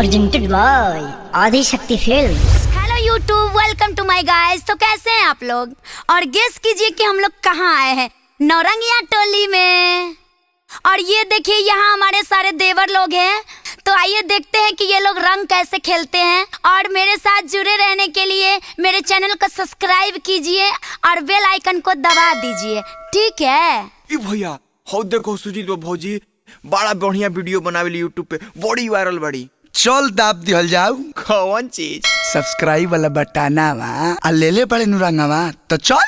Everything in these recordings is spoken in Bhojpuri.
presented by Adi Shakti films. Hello YouTube, welcome to my guys. तो कैसे हैं आप लोग? और गेस कीजिए कि हम लोग कहाँ आए हैं? नौरंगिया टोली में। और ये देखिए यहाँ हमारे सारे देवर लोग हैं। तो आइए देखते हैं कि ये लोग रंग कैसे खेलते हैं। और मेरे साथ जुड़े रहने के लिए मेरे चैनल को सब्सक्राइब कीजिए और बेल आइकन को दबा दीजिए, ठीक है? भैया हो देखो सुजीत भौजी बड़ा बढ़िया वीडियो बनावेली यूट्यूब पे, बड़ी वायरल बड़ी। चल दाब दिहल जाऊ। कौन चीज? सब्सक्राइब वाला बटना वा ले ले बड़े नुरंगवा। तो चल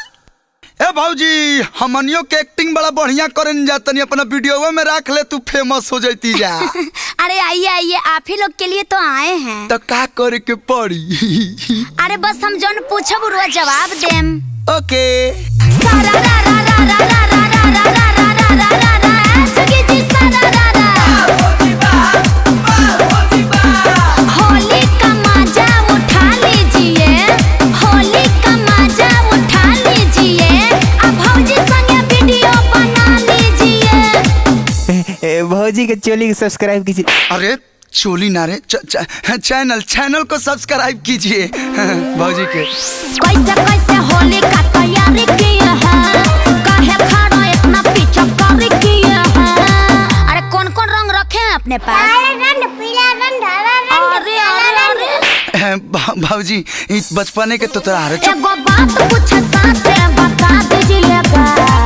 ए भौजी, हमनियो के एक्टिंग बड़ा बढ़िया करन जातनी, अपना वीडियो में रख ले, तू फेमस हो जाती जा। अरे आइए आइए, आप ही लोग के लिए तो आए हैं। तो का करे के पड़ी? अरे बस हम जौन पूछब उरुआ जवाब देम। ओके। सारा रा रा रा रा रा रा रा रा रा रा रा रा रा रा जगी जी सारा रा रा। होली का मजा उठा लीजिए, होली का मजा उठा लीजिए, अब भौजी संगे वीडियो बना लीजिए। भौजी के चोली को सब्सक्राइब कीजिए। अरे चोली ना रे, चैनल को सब्सक्राइब कीजिए भौजी के। कैसे कैसे होली का तैयारी किए हैं, काहे खड़ा इतना पीछे कर किए हैं? अरे कौन कौन रंग रखे हैं अपने पास? पीला रंग, हरा रंग, अरे अरे अरे भौजी बचपने के तो तोरा एगो बात कुछ साथे बता दीजिएगा।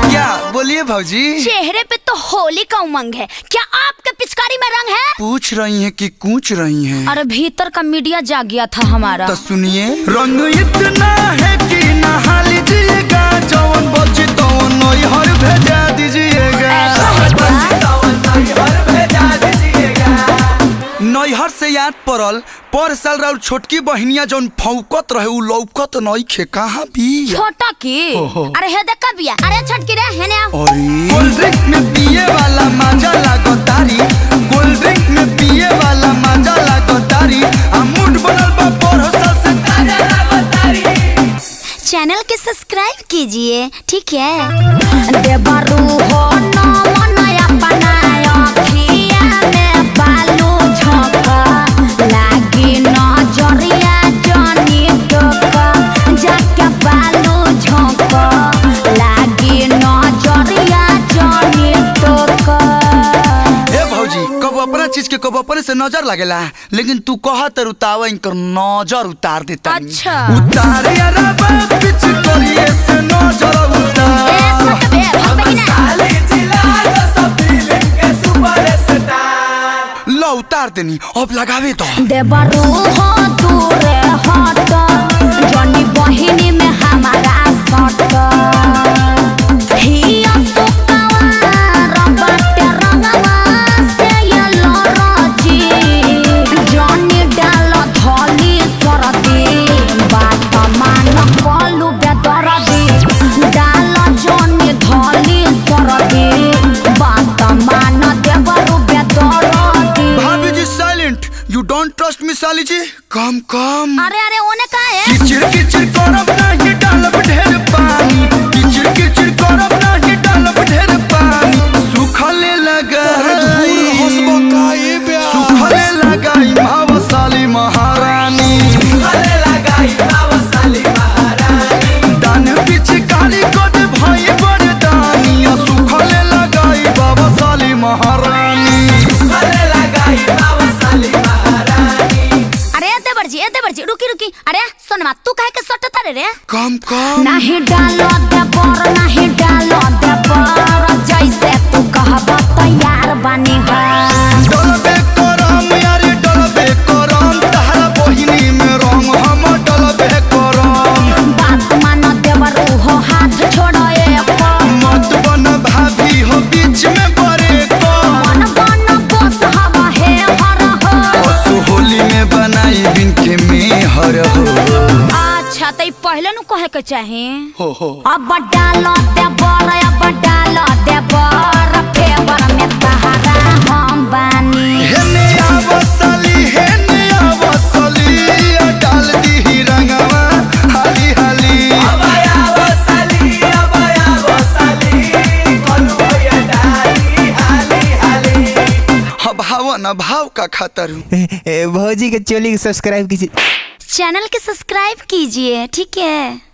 क्या बोलिए भौजी? चेहरे पे तो होली का उमंग है, क्या आपके पिचकारी में रंग है? पूछ रही हैं कि कूच रही हैं? अरे भीतर का मीडिया जाग गया था हमारा। तो सुनिए, रंग इतना है कि नहा लीजिएगा, जौन बची तो नैहर भेजा दीजिएगा। नैहर से याद पड़ल, पर साल राउर छोटकी बहनिया जौन फौकत रहे उ लौकत नइखे, कहाँ भी? छोटा की? ओहो। अरे हे देखा बिया। अरे छटकी रे हेने आ। कोल्ड ड्रिंक में पिए वाला मजा लागतारी, कोल्ड ड्रिंक में पिए वाला मजा लागतारी, आ मूड बनल बा पर साल से ताजा लागतारी। चैनल के सब्सक्राइब कीजिए, ठीक है? देवरू हो न मनया बनाया खिया में बालू झोंका, लागी नजरिया जानी टोका, जाके बालू झोंका, लागी नजरिया जानी टोका। ए भौजी, कब अपना चीज के कब अपने से नजर लगेला, लेकिन तू कहत उतावा इनकर नजर उतार देता। अच्छा। उतार यारा बाप पिछ करिए से नजर उतार। ए सकबे भगबे ना। लो उतार देनी, अब लगावे तो। देवरू हो दूरे हट, जनी बहिनी में हमारा सट, हिया सुकवा रबटे रंगवा से ये लरजी, जनी डाल धली सरदी, बात मान कलू बेदरदी, डाल जनी धली सरदी, बात मान देवरू बेदरदी। भाभी जी silent, you don't trust me साली जी। कम कम। अरे अरे ओने का है? किचिर किचिर करब नाही डालब ढेर पानी, किचिर किचिर करब नाही डालब ढेर पानी, सुखले लगाई सुखले लगाई भावशाली महारानी, दान पिचकारी कोड भाई बरदानी, सुखले लगाई भावशाली महारानी। अरे देवर जी रुकी रुकी। अरे सोनमा तू काहे के सटता रे? कम कम। नहीं डालो देवर, नहीं डालो देवर, जैसे तू कहबा तैयार बानी है। डलबे करम यारे डलबे करम, तहरा बहिनी में रंग हम डलबे करम। बात मानो देवर हो, हाथ छोड़ो एक, मत बन भाभी हो बीच में परे को, मन बन बस हवा है हर हो। असु होली में बनाई बिन के में हर हो। अच्छा तई पहले नु कहे के चाहे हो। अब डालो देवर, अब डालो देवर, फेवर में तहरा हम बानी। हेने आवसली हेने आवसली, डाल दी रंगवा हाली हाली। अब आवसली कलुया डाली हाली हाली। अब भाव न भाव का खाता रू भौजी के चोली के सब्सक्राइब कीजिए। चैनल के सब्सक्राइब कीजिए, ठीक है।